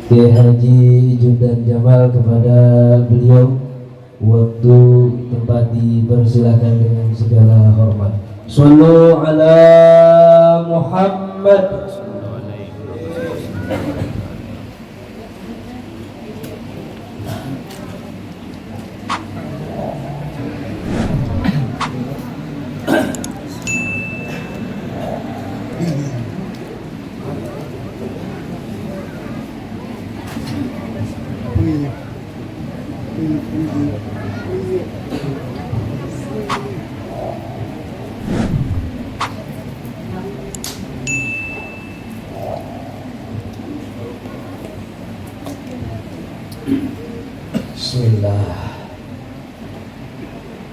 Kiai Haji Jundan Jamal kepada beliau waktu tempat dipersilakan dengan segala hormat. Shallu ala Muhammad. Bismillah.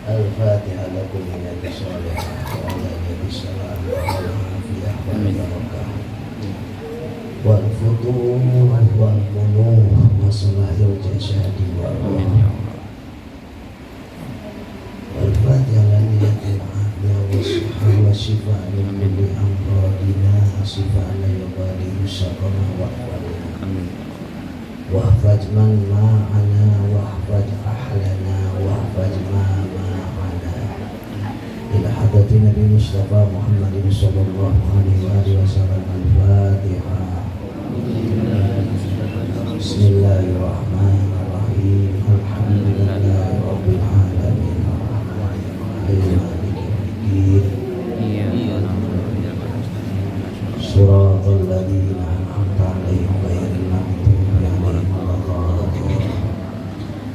Al-Fatihah lakum minati sholihah wa ala yadi salam wa ala afiyah wa barakah wal futuh wal munuh wa salahil jasadi wa amin wal Fatihah laniyatil afiyah wa sihah wa shifah min kulli amradina sifa'na yabadi usakana wa amin wahfaz man ma'ana wahfaz ahlana wahfaz ma ma'ana ila hadrati Nabi Mustafa Muhammadin sallallahu alaihi wasallam. Al-Fatihah. Bismillahirrahmanirrahim. Alhamdulillahi rabbil alamin arrahmanirrahim maliki yaumiddin siratal ladzina an'amta alaihim ghairil maghdubi alaihim waladdallin.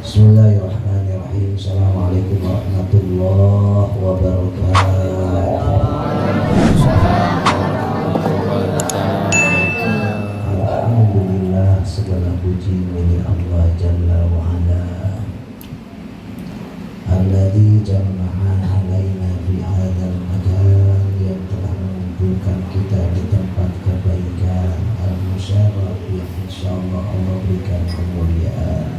Bismillahirrahmanirrahim. Assalamualaikum warahmatullahi wabarakatuh. Alhamdulillah, segala puji milik Allah Jalla wa Ala alladzi jama'a alaina fi hadzal makan, yang telah mengumpulkan kita di tempat kebaikan al-musyarraf yang insyaallah Allah berikan kemuliaan.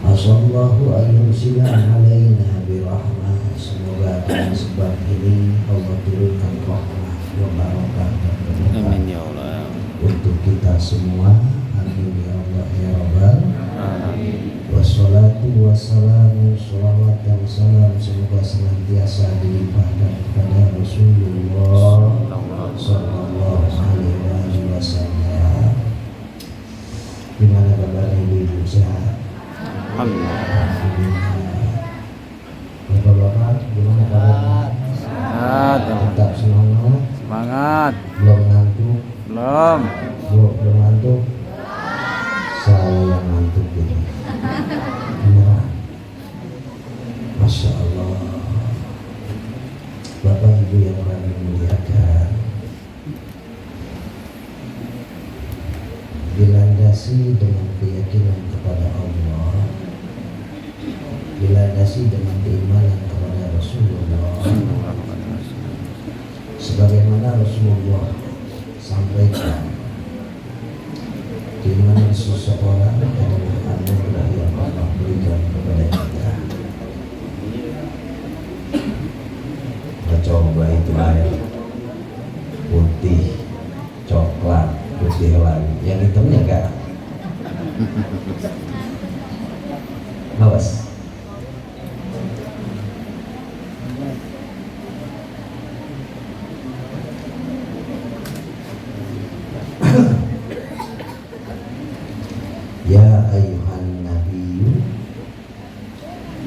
Asallahu ayyusila alaina birahmah, semoga dengan sebab ini Allah turunkan rahmah wa barakah dan berkah. Amin ya Allah. Untuk kita semua, amin ya Allah ya Rabbal alamin. Wassalatu wassalamu, sholawat dan salam semoga senantiasa dilimpahkan kepada Rasulullah sallallahu alaihi wasallam. Gimana kabar ibu-ibu, sehat? Alhamdulillah. Bapak-bapak, gimana kabarnya? Sehat. Tetap semangat. Semangat. Belum ngantuk? Belum. Belum ngantuk? Saya yang ngantuk ini. Beneran. Masya Allah. Bapak Ibu yang kami muliakan, dilandasi dengan keyakinan kepada Allah, dilandasi dengan keimanan kepada Rasulullah, sebagaimana Rasulullah sampaikan, keimanan seseorang adalah anugerah yang Allah berikan kepada kita. Kita coba itu air putih, coklat, putih lagi, yang hitamnya enggak. Awas. Ya ayyuhan nabiyyu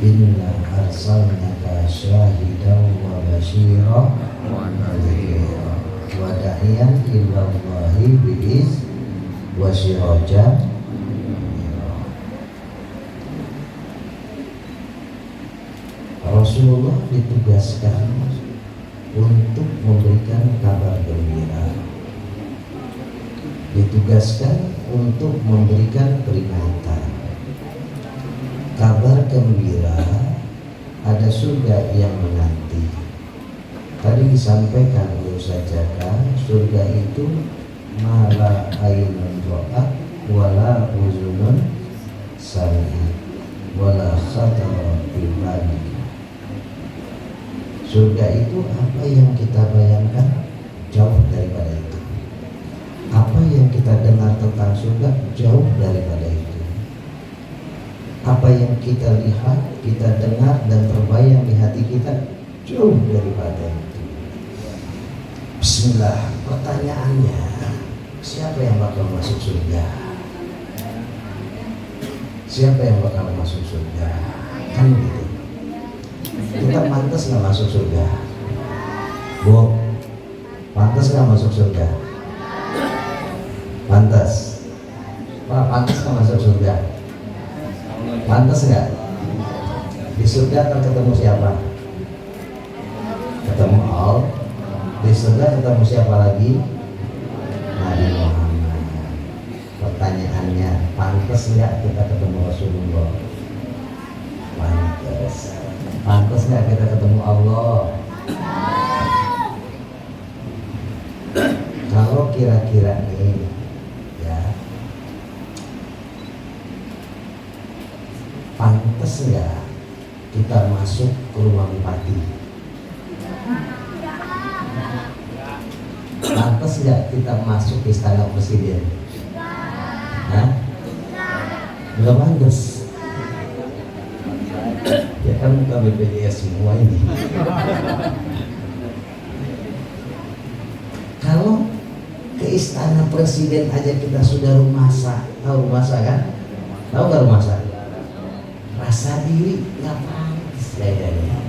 inna arsalnaka syahidan wa basyira wa nadhira wa da'iyan ila Allahi bi'iz wa sirajan munira. Rasulullah ditugaskan untuk memberikan kabar gembira, ditugaskan untuk memberikan peringatan, kabar gembira, ada surga yang menanti. Tadi disampaikan oleh Ustaz Jaka, surga itu mala ainun ra'at wala uzunun sami'at wala khatara fil bali. Surga itu apa yang kita bayangkan jauh daripada itu. Apa yang kita dengar tentang orang surga? Jauh daripada itu. Apa yang kita lihat, kita dengar dan terbayang di hati kita, jauh daripada itu. Bismillah. Pertanyaannya, siapa yang bakal masuk surga? Siapa yang bakal masuk surga? Kan gitu. Kita pantas nggak masuk surga? Bu, pantas nggak masuk surga? Pantas. Pak, pantas nggak masuk surga? Pantas nggak? Di surga akan ketemu siapa? Ketemu Allah. Di surga ketemu siapa lagi? Nabi Muhammad. Pertanyaannya, pantas nggak kita ketemu Rasulullah? Pantas. Pantas nggak kita ketemu Allah? Kalau kira-kira nih, ya, pantas nggak kita masuk ke rumah bupati? Pantas nggak kita masuk ke istana presiden? Hah? Belum pantas. Ya kan bukan BPJS semua ini. Kalau ke istana presiden aja kita sudah rumasa, tahu rumasa kan? Tahu nggak rumasa? Rasa diri nggak pantas kayaknya.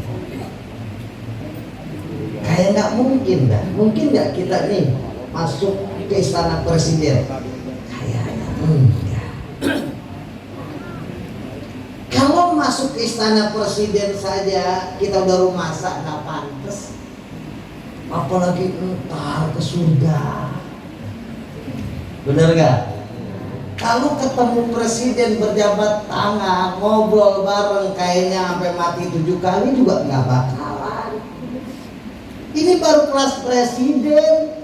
Kayak nggak mungkin dah. Mungkin nggak kita nih masuk ke istana presiden? Kayaknya enggak. Kalau masuk ke istana presiden saja kita udah rumasa nggak pantas, apalagi entar ke surga. Bener gak? Kalau ketemu presiden berjabat tangan, ngobrol bareng kayaknya sampai mati 7 kali juga nggak bakalan. Ini baru kelas presiden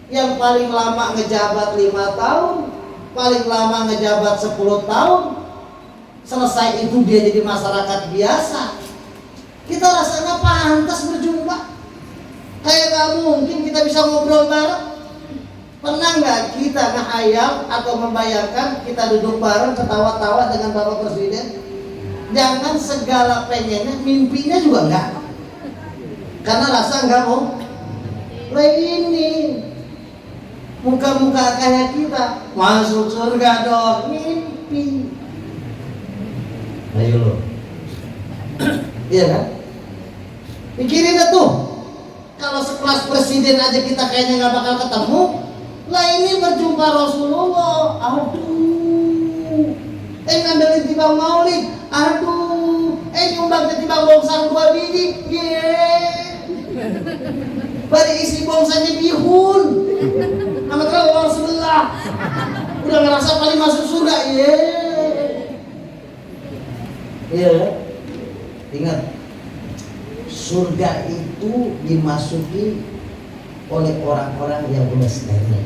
yang paling lama ngejabat 5 tahun, paling lama ngejabat 10 tahun. Selesai itu dia jadi masyarakat biasa. Kita rasanya pantas berjumpa. Kayak gak mungkin kita bisa ngobrol bareng. Pernah gak kita ngehayal atau membayangkan kita duduk bareng ketawa-tawa dengan Bapak Presiden? Jangan segala pengennya, mimpinya juga enggak. Karena rasa enggak mau. Lah ini muka-muka kayak kita masuk surga dong, mimpi. Ayo lo. Iya kan? Pikirin dah tuh. Kalau sekelas presiden aja kita kayaknya nggak bakal ketemu, lah ini berjumpa Rasulullah. Aduh. Ngandelin timbang maulid. Aduh. Nyumbang timbang bongsang 2 biji. Bari isi bongsanya bihun. Sama telur sebelah. Udah ngerasa paling masuk surga. Iya, ingat, surga itu dimasuki oleh orang-orang yang udah steril.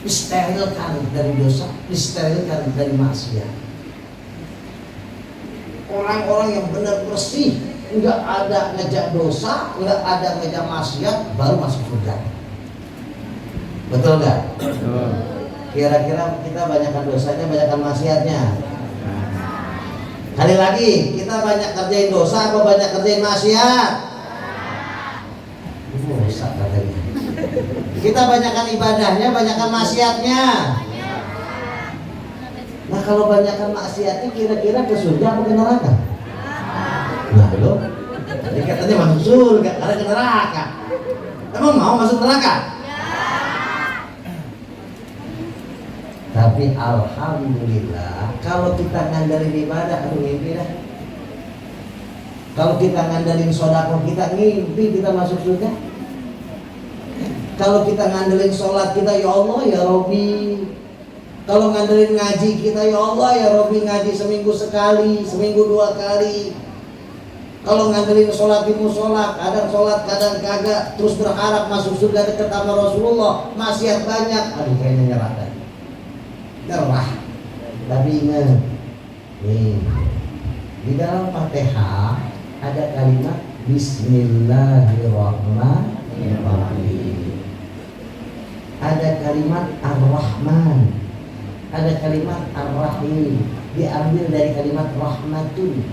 Disterilkan dari dosa, disterilkan dari maksiat. Orang-orang yang benar bersih, nggak ada ngejak dosa, nggak ada ngejak maksiat, baru masuk surga. Betul nggak? Kira-kira kita banyakkan dosanya, banyakkan maksiatnya? Kali lagi, kita banyak kerjain dosa atau banyak kerjain maksiat? Dosa katanya. Kita banyakkan ibadahnya, banyakkan maksiatnya. Nah kalau banyakkan maksiatnya, kira-kira ke surga atau ke neraka? Nah lo, tadi katanya masuk surga, ada ke neraka. Emang mau masuk neraka? Tapi alhamdulillah kalau kita ngandelin ibadah, aduh mimpi dah. Kalau kita ngandelin sedekah kita ngimpi kita masuk surga. Kalau kita ngandelin sholat kita, ya Allah ya Robbi. Kalau ngandelin ngaji kita, ya Allah ya Robbi, ngaji seminggu sekali, seminggu 2 kali. Kalau ngandelin sholat di musola, kadang sholat kadang kagak, terus berharap masuk surga dekat sama Rasulullah, maksiat banyak, aduh kayaknya nyerah dah. Nyerah. Tapi ingat nih, di dalam Fatihah ada kalimat Bismillahirrahmanirrahim. ada kalimat Ar-Rahman, ada kalimat Ar-Rahim, diambil dari kalimat rahmatun.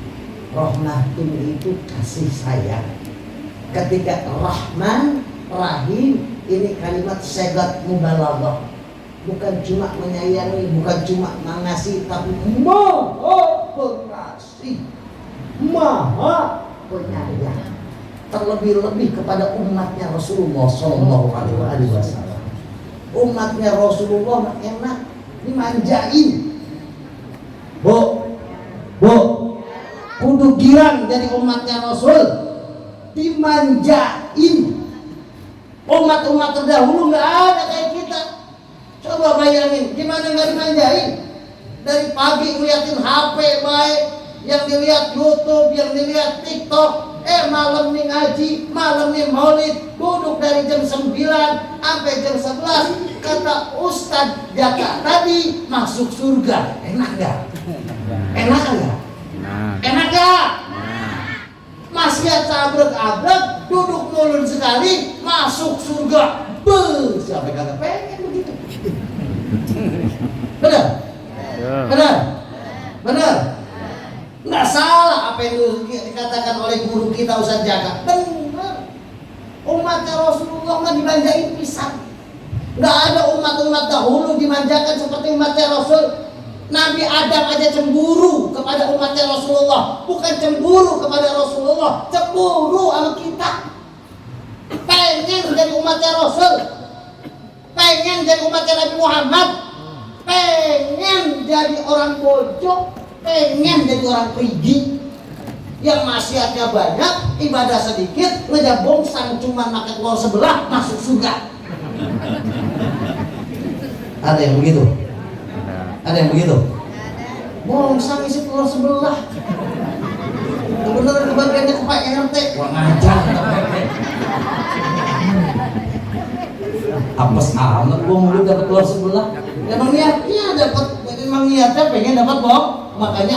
Rahmatun itu kasih sayang. Ketika Rahman, Rahim, ini kalimat segat mubalaghah. Bukan cuma menyayangi, bukan cuma mengasihi, tapi maha pengasih, maha penyayang. Terlebih-lebih kepada umatnya Rasulullah Shallallahu Alaihi Wasallam. Umatnya Rasulullah enak dimanjain. Bu, kudu girang jadi umatnya Rasul, dimanjain. Umat-umat terdahulu nggak ada kayak kita. Coba bayangin, gimana nggak dimanjain? Dari pagi ngeliatin HP baik, yang dilihat YouTube, yang dilihat TikTok. Malam nih ngaji, malam nih maulid, duduk dari jam 9 sampai jam 11. Kata Ustadz Jaka tadi masuk surga. Enak gak? Enak gak? Enak gak? Masih abrek-abrek, duduk mulun sekali, masuk surga. Siapa yang kagak pengen begitu? Benar? Benar? Benar? Nggak salah apa yang dikatakan oleh guru kita Ustadz Jaka. Benar. Umatnya Rasulullah nggak dimanjain pisan. Nggak ada umat-umat dahulu dimanjakan seperti umatnya Rasul. Nabi Adam aja cemburu kepada umatnya Rasulullah. Bukan cemburu kepada Rasulullah, cemburu sama kita. Pengen jadi umatnya Rasul, pengen jadi umatnya Nabi Muhammad, pengen jadi orang bojok, pengen jadi orang perigi yang maksiatnya banyak, ibadah sedikit, ngejar bongsang cuma makan telur sebelah masuk surga. Ada yang begitu? Ada yang begitu? Bongsang isi telur sebelah. Kebenaran kebagiannya ke Pak RT. Wah ngajar. Apes amat gua mau dapat telur sebelah. Emang niatnya dapat, emang niatnya pengen dapat bong. Makanya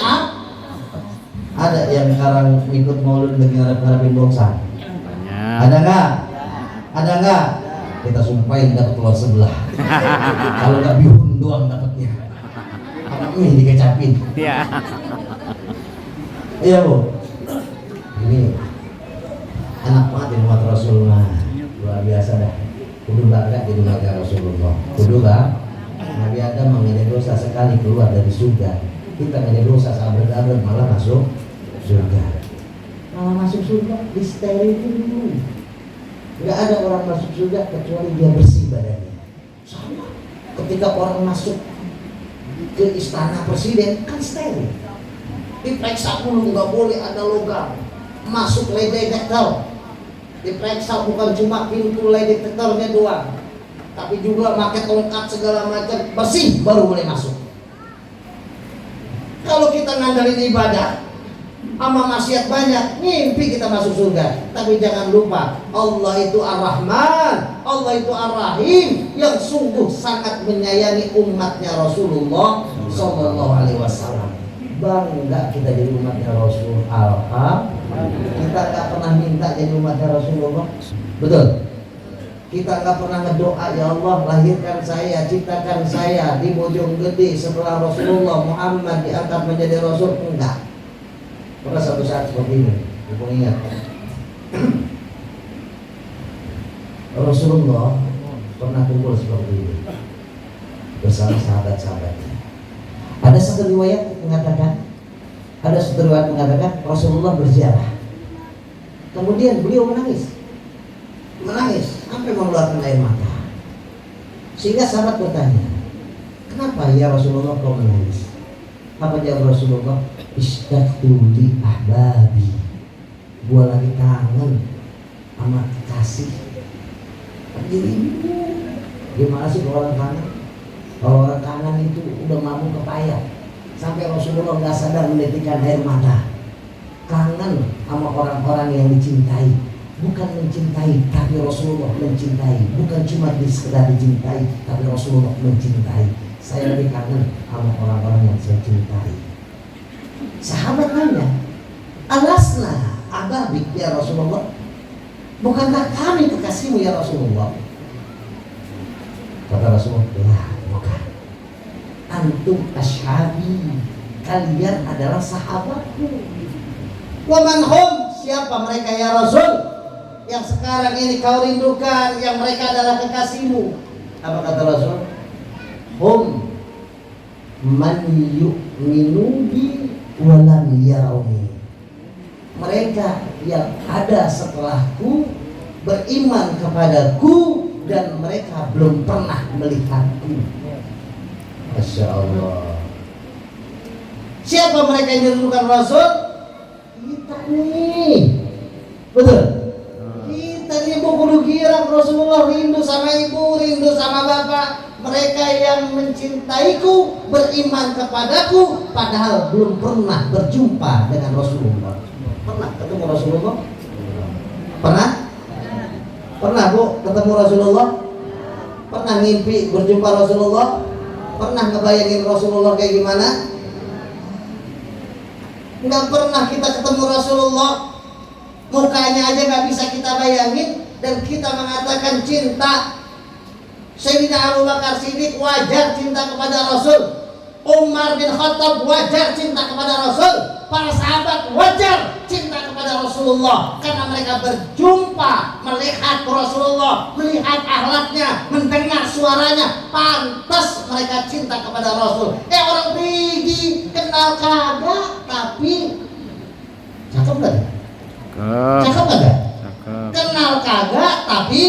ada yang sekarang ikut maulid lagi ngarep-ngarepin bongsang. Ada nggak? Ada nggak? Kita sumpahin dapat telur sebelah. Kalau nggak bihun doang dapatnya. Apa mie dikecapin? Iya. Iya bu. Ini enak banget di umat Rasulullah. Luar biasa dah. Kudu bangga di umatnya Rasulullah. Kudu bang. Nabi Adam mengenai dosa sekali keluar dari surga. Kita mengenai dosa sahabat-sahabat malah masuk surga. Malah masuk surga disterilin dulu. Nggak ada orang masuk surga kecuali dia bersih badannya. Sama. Ketika orang masuk ke istana presiden kan steril. Diperiksa dulu, nggak boleh ada logam. Masuk lie detector. Diperiksa bukan cuma pintu lie detectornya doang, tapi juga pakai tongkat segala macam, bersih baru boleh masuk. Kalau kita ngandalin ibadah sama maksiat banyak, mimpi kita masuk surga. Tapi jangan lupa, Allah itu Ar-Rahman, Allah itu Ar-Rahim, yang sungguh sangat menyayangi umatnya Rasulullah Sallallahu Alaihi Wasallam. Bangga kita jadi umatnya Rasul. Kita nggak pernah minta jadi umatnya Rasulullah. Betul. Kita nggak pernah ngedoa, ya Allah lahirkan saya, ciptakan saya di Bojonggede setelah Rasulullah Muhammad diangkat menjadi Rasul. Enggak. Pernah satu saat seperti ini, aku ingat Rasulullah pernah kumpul seperti ini bersama sahabat-sahabatnya. Ada satu riwayat mengatakan Rasulullah berziarah. Kemudian beliau menangis sampai mengeluarkan air mata. Sehingga sahabat bertanya, kenapa ya Rasulullah kau menangis? Apa jawab Rasulullah? Istaqtu li ahbabi. Gua lagi kangen sama kasih. Gimana sih kalau orang kangen? Kalau orang kangen itu udah mabuk kepayah. Sampai Rasulullah nggak sadar menitikkan air mata. Kangen sama orang-orang yang dicintai. Bukan mencintai, tapi Rasulullah mencintai. Bukan cuma sekedar dicintai, tapi Rasulullah mencintai. Saya lebih kangen sama orang-orang yang saya cintai. Sahabat nanya, alasna ababik ya Rasulullah? Bukankah kami kekasihmu ya Rasulullah? kata Rasulullah, ya bukan. Antum ashabi, kalian adalah sahabatku. Wa man hum, siapa mereka ya Rasul? Yang sekarang ini kau rindukan, yang mereka adalah kekasihmu. Apa kata Rasul? Hum man yu'minu bi wa lam yarawni. Mereka yang ada setelahku, beriman kepadaku, dan mereka belum pernah melihatku. Masya Allah. Siapa mereka yang dirindukan Rasul? Kita nih. Betul? Kita nih kudu girang. Rasulullah rindu sama ibu, rindu sama bapak. Mereka yang mencintaiku, beriman kepadaku, padahal belum pernah berjumpa dengan Rasulullah. Pernah ketemu Rasulullah? Pernah? Pernah bu ketemu Rasulullah? Pernah ngimpi berjumpa Rasulullah? Pernah ngebayangin Rasulullah kayak gimana? Nggak pernah kita ketemu Rasulullah. Mukanya aja nggak bisa kita bayangin, dan kita mengatakan cinta. Sayyidina Abu Bakar Siddiq wajar cinta kepada Rasul. Umar bin Khattab wajar cinta kepada Rasul. Para sahabat wajar cinta kepada Rasulullah karena mereka berjumpa, melihat Rasulullah, melihat akhlaknya, mendengar suaranya. Pantas mereka cinta kepada Rasul. Orang pergi kenal kagak, tapi cakep gak? Cakep gak? Kenal kagak, tapi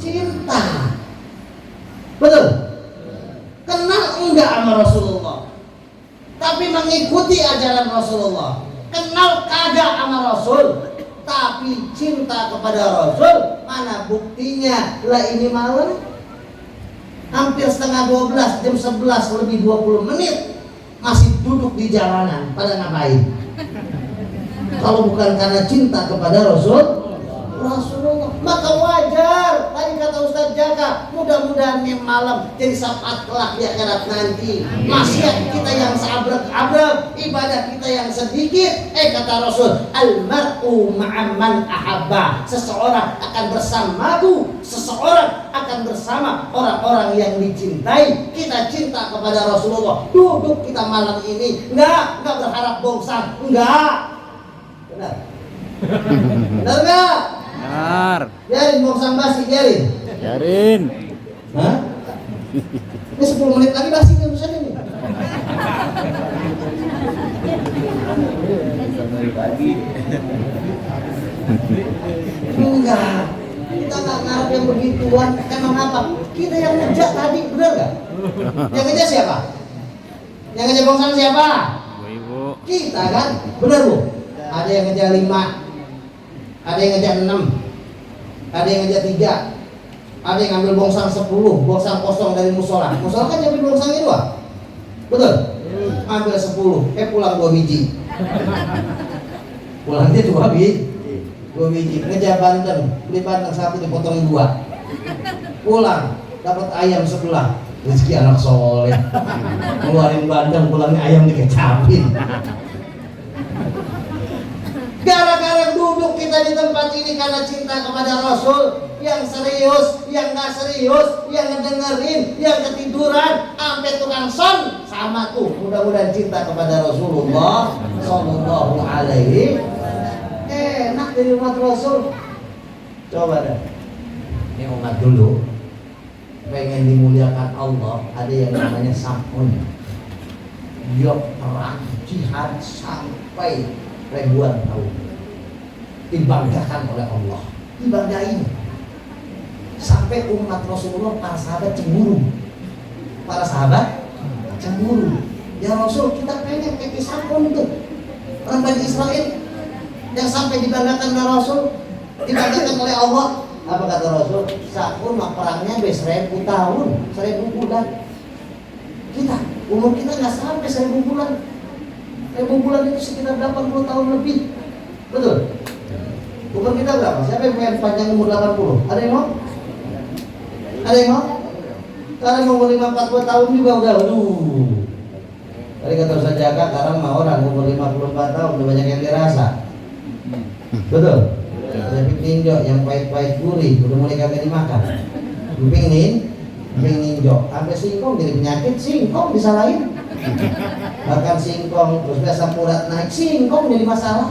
cinta. Betul? Kenal enggak sama Rasulullah, tapi mengikuti ajaran Rasulullah. Kenal kagak sama Rasul, tapi cinta kepada Rasul. Mana buktinya? Lah ini malam hampir setengah 12, jam 11 lebih 20 menit masih duduk di jalanan. Pada ngapain? Kalau bukan karena cinta kepada Rasulullah, maka wajar. Tadi kata Ustaz Jaka, mudah-mudahan nih malam jadi syafaat kelak di akhirat nanti. Maksiat kita yang seabrek-abrek, ibadah kita yang sedikit. Kata Rasul, al-mar'u ma'amman ahabba. Seseorang akan bersamaku, seseorang akan bersama orang-orang yang dicintai. Kita cinta kepada Rasulullah. Duduk kita malam ini enggak berharap bongsang, enggak. Benar? Benar enggak? Benar. Biarin bongsang basi, biarin. Biarin. Hah? Ini 10 menit lagi basi kan urusan ini. Enggak. Kita nggak ngarep yang begituan. Emang apa? Kita yang ngejak tadi, bener gak? Yang ngejak siapa? Yang ngejak bongsang siapa? Ibu. Kita kan? Bener bu? Ada yang ngejak 5, ada yang ngejak 6, ada yang ngejak 3, ada yang ngambil bongsang 10, bongsang kosong dari musola. Musola kan ngambil bongsangnya 2, betul? Ambil 10, pulang 2 biji. Pulangnya 2 biji. Ngejak Banten, beli Banten 1 dipotong 2. Pulang, dapat ayam sebelah. Rezeki anak soleh. Keluarin bandeng, pulangnya ayam dikecapin. Gara-gara duduk kita di tempat ini karena cinta kepada Rasul. Yang serius, yang gak serius, yang ngedengerin, yang ketiduran, sampai tukang son sama tuh. Mudah-mudahan cinta kepada Rasulullah Sallallahu Alaihi. Enak jadi umat Rasul. Coba deh, ini umat dulu pengen dimuliakan Allah, ada yang namanya sampun. Dia perang jihad sampai ribuan tahun, dibanggakan oleh Allah, dibanggain sampai umat Rasulullah, para sahabat cemburu. Ya Rasul, kita pengen kayak sampun itu orang Bani Israel yang sampai dibanggakan oleh Rasul, dibanggakan oleh Allah. Apa kata Rasul? Sampun mah perangnya 1000 tahun, 1000 bulan. Kita umur kita nggak sampai 1000 bulan. 1000 bulan itu sekitar 80 tahun lebih. Betul? Umur kita berapa? Siapa yang pengen panjang umur 80? Ada yang mau? Ada yang mau? Sekarang umur 50-40 tahun juga udah. Tadi kata Ustaz Jaka, sekarang mah orang umur 54 tahun udah banyak yang dirasa. Betul? Ada ninjo yang pahit-pahit gurih udah mulai kagak dimakan. Pingin nginjok sampai singkong jadi penyakit, singkong disalahin. Bahkan singkong terus biasa urat naik, singkong jadi masalah.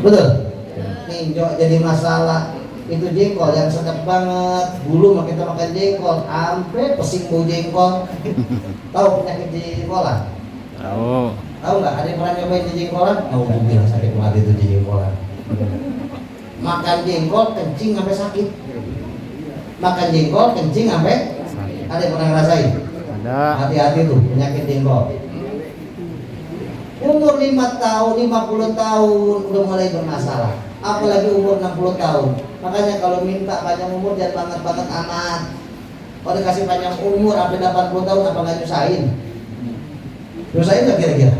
Betul? Nginjok jadi masalah. Itu jengkol yang sedap banget, dulu mah kita makan jengkol sampai pesing bau jengkol. Tahu penyakit jengkolan? Tahu nggak? Ada yang pernah nyobain jengkolan? Oh, bilang sakit banget itu jengkolan. Makan jengkol kencing sampai sakit. Makan jengkol kencing sampai ada yang pernah ngerasain? Ada. Hati-hati tuh penyakit jengkol. Umur 5 tahun, 50 tahun udah mulai bermasalah. Apalagi umur 60 tahun. Makanya kalau minta panjang umur jangan banget amat. Kalau dikasih panjang umur sampai 80 tahun apa nggak nyusahin? Nyusahin nggak kira-kira?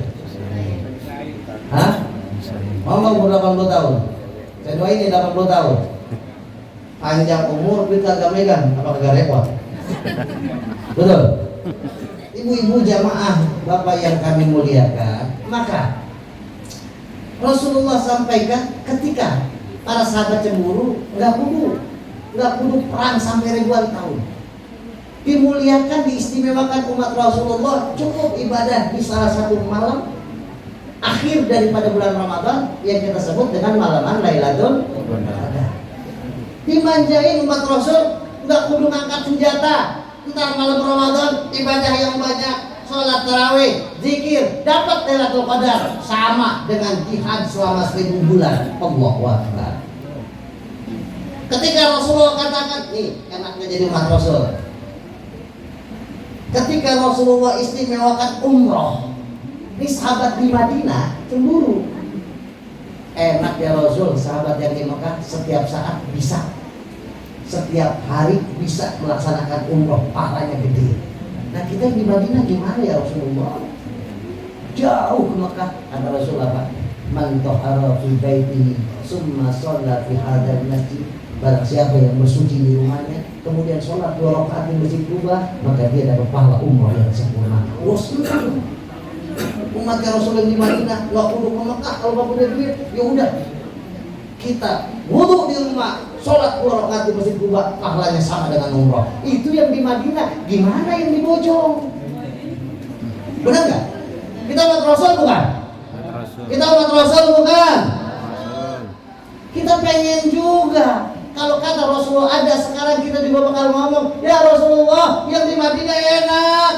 Hah? Mau nggak umur 80 tahun? Saya doain nih 80 tahun. Panjang umur kita kagak megang, apa kagak repot? Betul? Ibu-ibu jamaah, bapak yang kami muliakan, maka Rasulullah sampaikan ketika para sahabat cemburu, nggak kudu perang sampai ribuan tahun. Dimuliakan, diistimewakan umat Rasulullah, cukup ibadah di salah satu malam akhir daripada bulan Ramadan yang kita sebut dengan malaman Lailatul Qadar. Dimanjain umat Rasul, nggak kudu ngangkat senjata. Ntar malam Ramadan ibadah yang banyak, sholat tarawih, zikir, dapat Lailatul Qadar sama dengan jihad selama 1000 bulan. Allahu Akbar. Ketika Rasulullah katakan, nih enaknya jadi umat Rasul. Ketika Rasulullah istimewakan umroh, ini sahabat di Madinah cemburu. Enak ya Rasul, sahabat yang di Mekah setiap saat bisa, setiap hari bisa melaksanakan umroh, pahalanya gede. Nah kita di Madinah gimana ya Rasulullah? Jauh ke Mekah. Kata Rasul apa? Man tahara fi baitihi summa shalla fi hadzal masjid. Barang siapa yang bersuci di rumahnya kemudian sholat 2 rakaat di Masjid Kuba, maka dia dapat pahala umroh yang sempurna. Umat Rasul yang di Madinah nggak perlu ke Mekah, kalau nggak punya duit ya udah kita wudu di rumah, sholat 2 rakaat di Masjid Kuba, pahalanya sama dengan umroh. Itu yang di Madinah. Gimana yang di Bojong? Benar nggak? Kita umat Rasul bukan? Kita umat Rasul bukan? Kita pengen juga. Kalau kata Rasulullah ada, sekarang kita juga bakal ngomong, ya Rasulullah yang di Madinah enak,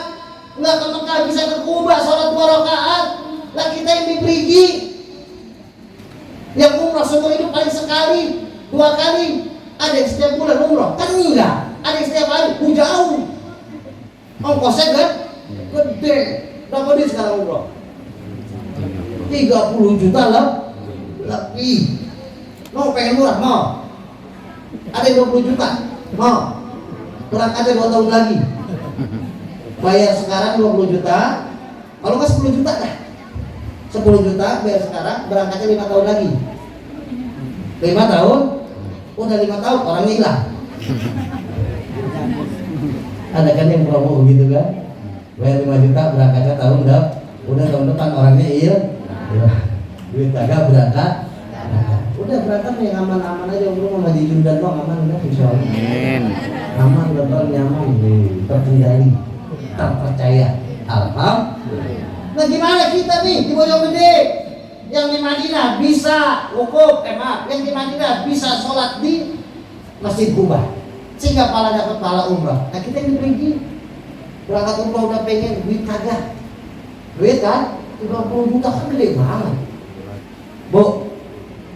nggak ke Mekah bisa ke Kuba sholat 2 rakaat. Lah kita yang di Perigi yang umroh seumur hidup paling sekali 2 kali, ada yang setiap bulan umroh kan enggak, ada yang setiap hari jauh, ongkosnya kan gede. Berapa duit sekarang umroh? 30 juta lah lebih. Mau pengen murah mau? Ada yang 20 juta mau? Berangkatnya 2 tahun lagi, bayar sekarang 20 juta, kalau nggak 10 juta dah, 10 juta bayar sekarang, berangkatnya 5 tahun lagi. 5 tahun, udah 5 tahun orangnya hilang. Ada kan yang promo begitu kan, bayar 5 juta berangkatnya tahun udah tahun depan orangnya hilang. Duit kagak berangkat. Udah berangkat yang aman-aman aja, umroh sama di Jundan doang aman udah insyaallah. Amin. Aman, betul, nyaman, terkendali, terpercaya. Alhamdulillah. Nah gimana kita nih di Bojonggede yang di Madinah bisa wukuf, yang di Madinah bisa sholat di Masjid Kuba sehingga pahala dapat pahala umrah. Nah kita yang pergi berangkat umrah udah pengen duit kagak, duit kan 30 juta kan gede banget. Bu,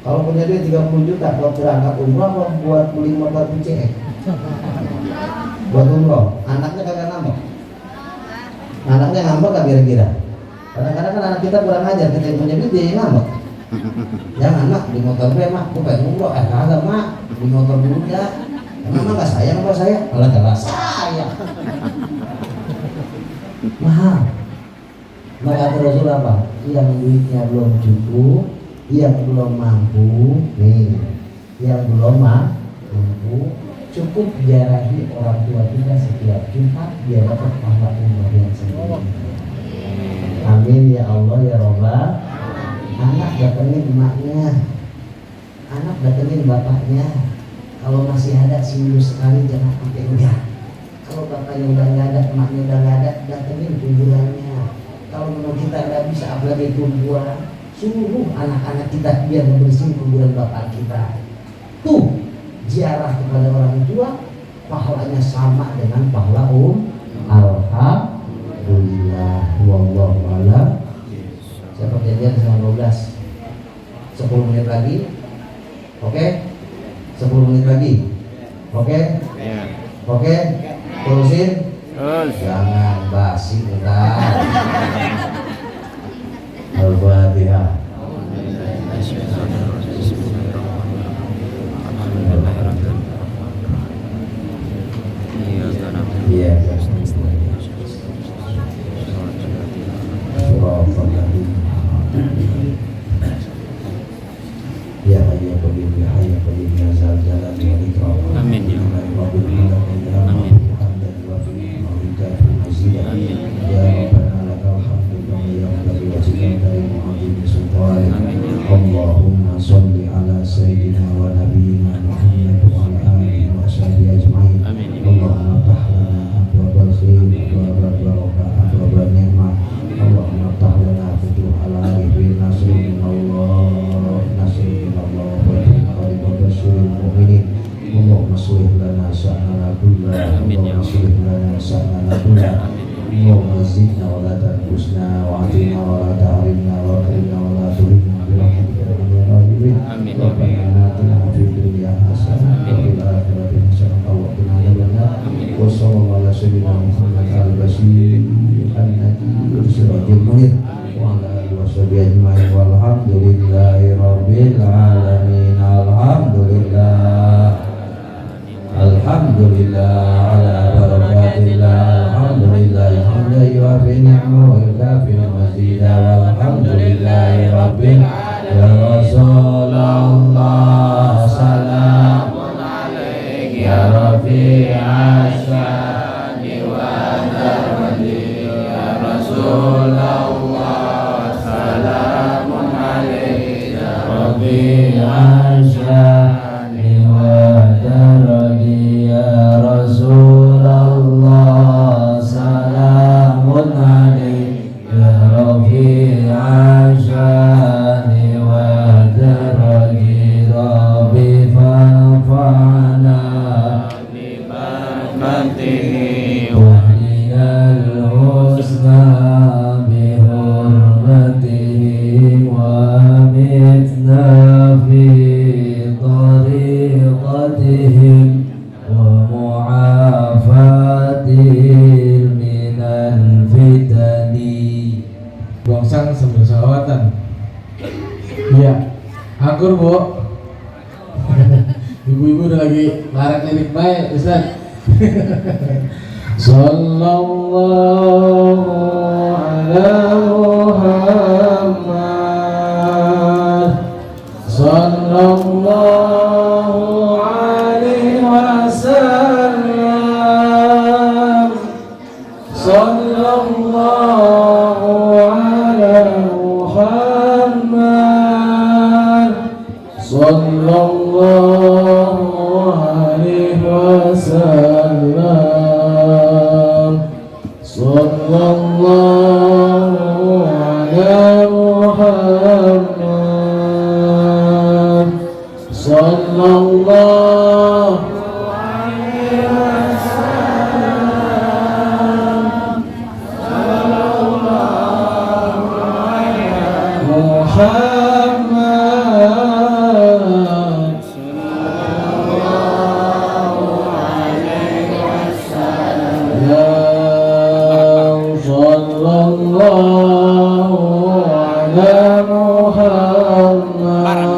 kalau punya duit 30 juta buat berangkat umrah apa buat beli motor PCX? Buat umrah. Anaknya kagak ngambek. Anaknya ngambek gak kira-kira? Kadang-kadang kan anak kita kurang ajar, kita yang punya duit dia ngambek. Jangan mak, di motor gue mak, gue pengen umrah. Kagak mak, di motor dulu ya. Emang mak gak sayang apa saya? Kalau jelas sayang. Mahal. Maka Rasul apa? Yang duitnya belum cukup, yang belum mampu, nih, yang belum mampu, cukup jarahi orang tua kita setiap Jumat biar dapat pahala umroh yang sempurna. Amin ya Allah ya Rabbal. Anak datengin emaknya, anak datengin bapaknya. Kalau masih ada seminggu sekali jangan sampai enggak. Kalau bapaknya udah nggak ada, emaknya udah nggak ada, datengin kuburannya. Kalau memang kita nggak bisa apalagi kuburan, suruh anak-anak kita biar membersihin kuburan bapak kita. Tuh ziarah kepada orang tua pahalanya sama dengan pahala alhamdulillah. Wallahu a'lam. Saya perjanjian sama 12 10 menit lagi. Oke? 10 menit lagi. Oke? Ya. Oke? Terusin. Terus. Jangan basi bentar. Al-Fatihah. Iya. Ya hayya qayyum ya hayya qayyum ya zal jalali wal ikram. Amin ya Amin. Amin. Ya Rabbana lakal hamdu kama yanbaghi li wajhika wa azimi sultanik. Allahumma shalli ala sayyidina wa nabiyyina Muhammad wa ala alihi wa sahbihi ajma'in. Allahumma ftah lana abwaabal khair abwaabal barakah abwaabal ni'mah. Allahumma ftah lana futuhal arifin nasrun minallah nasrun minallah wa qaribal basyiril mu'minin. Allahumma shlih lana sya'nana kullahu. Allahumma shlih lana sya'nana kullahu. Allahumma zidna wa la tanqusna wa atina wa la tahrimna wa akrimna wa la tuhinna bi rahmatika ya arhamar rahimin. Rabbana atina fid dunya hasanah wa fil akhirati hasanah wa qina adzabannar. Wa sallallahu ala sayyidina Muhammad al-bashir an-nadhir sirajul munir wa ala alihi wa sahbihi ajma'in walhamdulillahi rabbil alamin. Alhamdulillah ala barakatillah. Alhamdulillah hamdan yuwafi ni'mahu wa yukafi mazida. Walhamdulillahi rabbil alamin. Ya Rasulullah salamun alaik ya rafi'as syani wa darmadi. Ya Rasulullah salamun alaik ya rafi'as syani wa darmadi. Ya Rasulullah salamun alaik ya rafi'as syani wa darmadi. Rabbi fa'fa'na bimatihi wa liyal husna bihurmatihi wa mitna fi tariqatihim wa mu'afatihim minal fitani. Bongsang sambil salawatan. Iya, angkur bu. Ibu-ibu udah lagi larat lirik baik, Ustaz. Sallallahu ala Muhammad. Sallallahu alaihi wasallam. Sallallahu ala Muhammad. Sallallahu alaihi wasallam. Sallallahu ala Muhammad. Sallallahu alaihi wasallam. Sallallahu ala Muhammad.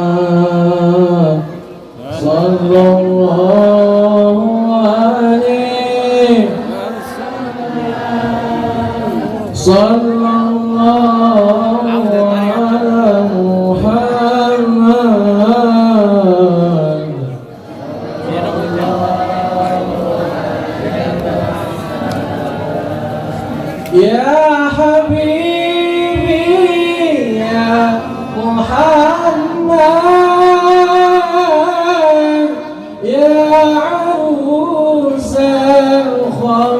Sallallahu ala Muhammad. Ya Habibi ya Muhammad ya Arusal Khair.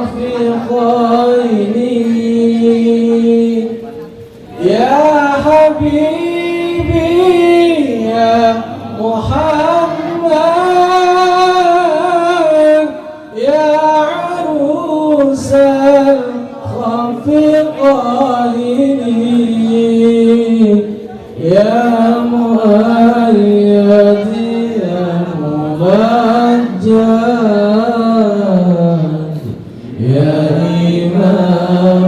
قائلي يا مؤيد يا ممجد يا إمام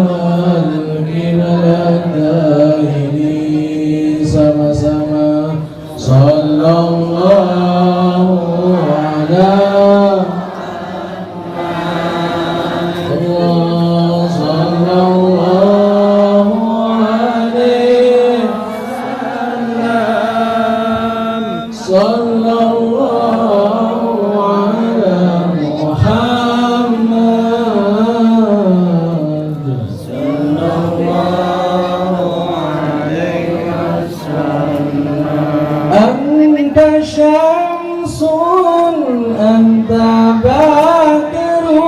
القبلتين sama-sama sallallahu ala Allah sallallahu alaihi wasallam sallallahu ala Muhammad sallallahu alaihi wasallam anta syamsun anta badrun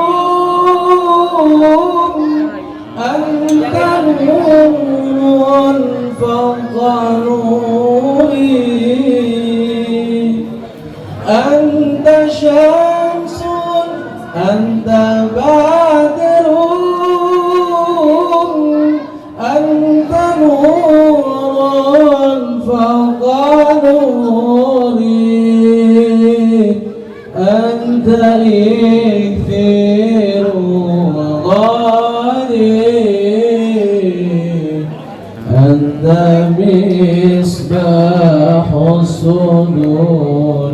anta nurun fawqa nuri anta syamsun anta badrun anta nurun fawqa nuri anta ikthiru ghali anta misbah الصدور